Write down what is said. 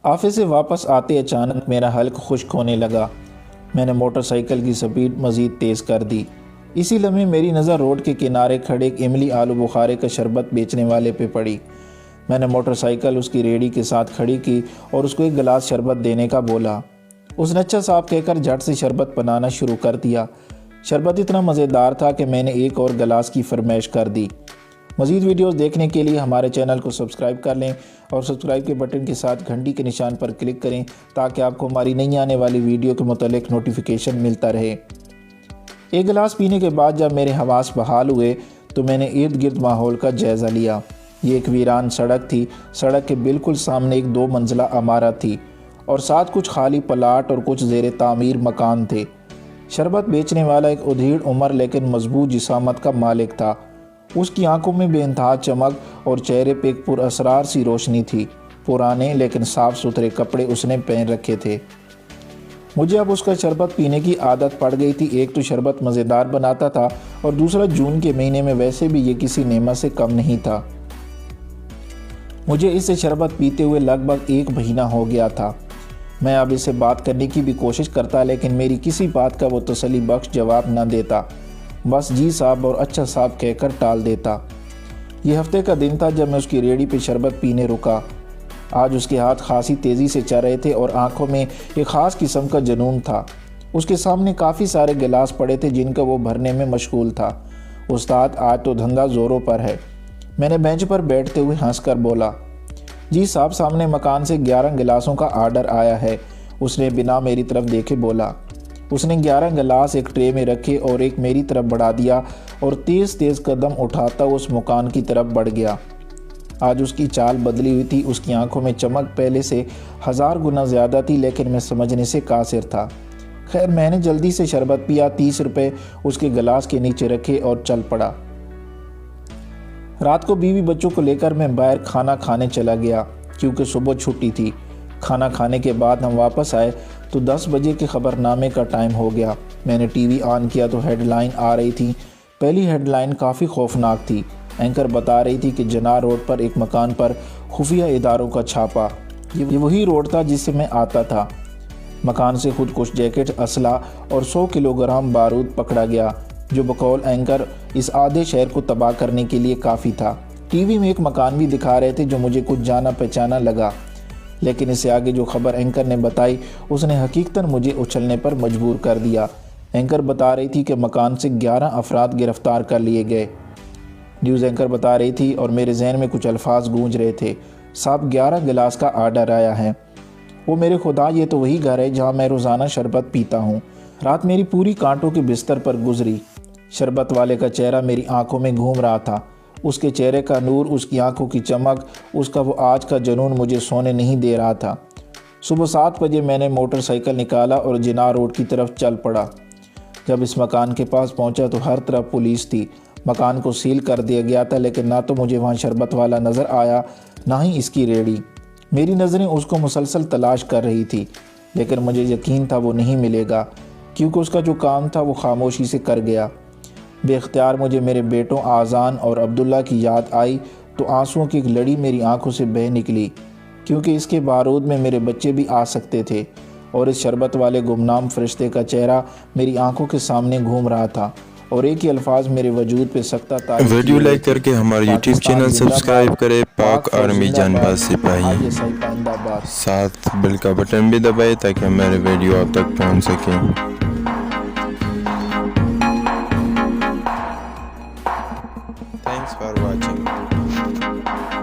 Office سے واپس آتے اچانک میرا حلق خشک ہونے لگا۔ میں نے موٹر سائیکل کی سپیڈ مزید تیز کر دی۔ اسی لمحے میری نظر روڈ کے کنارے کھڑے ایک املی آلو بخارے کا شربت بیچنے والے پہ پڑی۔ میں نے موٹر سائیکل اس کی ریڑھی کے ساتھ کھڑی کی اور اس کو ایک گلاس شربت دینے کا بولا۔ اس نے اچھا صاحب کہہ کر جھٹ سے شربت بنانا شروع کر دیا۔ شربت اتنا مزیدار تھا کہ میں نے ایک اور گلاس کی فرمائش کر دی۔ مزید ویڈیوز دیکھنے کے لیے ہمارے چینل کو سبسکرائب کر لیں اور سبسکرائب کے بٹن کے ساتھ گھنٹی کے نشان پر کلک کریں تاکہ آپ کو ہماری نئی آنے والی ویڈیو کے متعلق نوٹیفیکیشن ملتا رہے۔ ایک گلاس پینے کے بعد جب میرے حواس بحال ہوئے تو میں نے ارد گرد ماحول کا جائزہ لیا۔ یہ ایک ویران سڑک تھی۔ سڑک کے بالکل سامنے ایک 2 منزلہ عمارت تھی اور ساتھ کچھ خالی پلاٹ اور کچھ زیر تعمیر مکان تھے۔ شربت بیچنے والا ایک ادھیڑ عمر لیکن مضبوط جسامت کا مالک تھا۔ اس کی آنکھوں میں بے انتہا چمک اور چہرے پہ ایک پر اسرار سی روشنی تھی۔ پرانے لیکن صاف ستھرے کپڑے اس نے پہن رکھے تھے۔ مجھے اب اس کا شربت پینے کی عادت پڑ گئی تھی۔ ایک تو شربت مزیدار بناتا تھا اور دوسرا جون کے مہینے میں ویسے بھی یہ کسی نعمت سے کم نہیں تھا۔ مجھے اس سے شربت پیتے ہوئے لگ بھگ 1 مہینہ ہو گیا تھا۔ میں اب اس سے بات کرنے کی بھی کوشش کرتا لیکن میری کسی بات کا وہ تسلی بخش جواب نہ دیتا، بس جی صاحب اور اچھا صاحب کہہ کر ٹال دیتا۔ یہ ہفتے کا دن تھا جب میں اس کی ریڑھی پہ شربت پینے رکا۔ آج اس کے ہاتھ خاصی تیزی سے چل رہے تھے اور آنکھوں میں ایک خاص قسم کا جنون تھا۔ اس کے سامنے کافی سارے گلاس پڑے تھے جن کا وہ بھرنے میں مشغول تھا۔ استاد آج تو دھندا زوروں پر ہے۔ میں نے بینچ پر بیٹھتے ہوئے ہنس کر بولا، جی صاحب سامنے مکان سے 11 گلاسوں کا آرڈر آیا ہے۔ اس نے بنا میری طرف دیکھے بولا۔ اس نے 11 گلاس ایک ٹرے میں رکھے اور ایک میری طرف بڑھا دیا اور تیز تیز قدم اٹھاتا اس مکان کی طرف بڑھ گیا۔ آج اس کی چال بدلی ہوئی تھی۔ اس کی آنکھوں میں چمک پہلے سے 1000 گنا زیادہ تھی لیکن میں سمجھنے سے قاصر تھا۔ خیر میں نے جلدی سے شربت پیا، 30 روپے اس کے گلاس کے نیچے رکھے اور چل پڑا۔ رات کو بیوی بچوں کو لے کر میں باہر کھانا کھانے چلا گیا کیونکہ صبح چھٹی تھی۔ کھانا کھانے کے بعد ہم واپس آئے تو 10 بجے کے خبر نامے کا ٹائم ہو گیا۔ میں نے ٹی وی آن کیا تو ہیڈ لائن آ رہی تھی۔ پہلی ہیڈ لائن کافی خوفناک تھی۔ اینکر بتا رہی تھی کہ جناح روڈ پر ایک مکان پر خفیہ اداروں کا چھاپا۔ یہ وہی روڈ تھا جس سے میں آتا تھا۔ مکان سے خود کش جیکٹ، اسلحہ اور 100 کلو گرام بارود پکڑا گیا جو بقول اینکر اس آدھے شہر کو تباہ کرنے کے لیے کافی تھا۔ ٹی وی میں ایک مکان بھی دکھا رہے تھے جو مجھے کچھ جانا پہچانا لگا، لیکن اس سے آگے جو خبر اینکر نے بتائی اس نے حقیقتاً مجھے اچھلنے پر مجبور کر دیا۔ اینکر بتا رہی تھی کہ مکان سے 11 افراد گرفتار کر لیے گئے۔ نیوز اینکر بتا رہی تھی اور میرے ذہن میں کچھ الفاظ گونج رہے تھے، صاحب 11 گلاس کا آرڈر آیا ہے۔ وہ میرے خدا، یہ تو وہی گھر ہے جہاں میں روزانہ شربت پیتا ہوں۔ رات میری پوری کانٹوں کے بستر پر گزری۔ شربت والے کا چہرہ میری آنکھوں میں گھوم رہا تھا۔ اس کے چہرے کا نور، اس کی آنکھوں کی چمک، اس کا وہ آج کا جنون مجھے سونے نہیں دے رہا تھا۔ صبح 7 بجے میں نے موٹر سائیکل نکالا اور جناح روڈ کی طرف چل پڑا۔ جب اس مکان کے پاس پہنچا تو ہر طرف پولیس تھی۔ مکان کو سیل کر دیا گیا تھا لیکن نہ تو مجھے وہاں شربت والا نظر آیا نہ ہی اس کی ریڑھی۔ میری نظریں اس کو مسلسل تلاش کر رہی تھی لیکن مجھے یقین تھا وہ نہیں ملے گا کیونکہ اس کا جو کام تھا وہ خاموشی سے کر گیا۔ بے اختیار مجھے میرے بیٹوں آذان اور عبداللہ کی یاد آئی تو آنسوؤں کی ایک لڑی میری آنکھوں سے بہہ نکلی کیونکہ اس کے بارود میں میرے بچے بھی آ سکتے تھے اور اس شربت والے گمنام فرشتے کا چہرہ میری آنکھوں کے سامنے گھوم رہا تھا اور ایک ہی الفاظ میرے وجود پہ سکتہ طاری ویڈیو لائک کر کے ہمارے یوٹیوب چینل سبسکرائب کرے پاک آرمی جانباز سپاہی، ساتھ بیل کا بٹن بھی دبائے تاکہ ہمارے ویڈیو آپ تک پہنچ سکیں۔ Thanks for watching.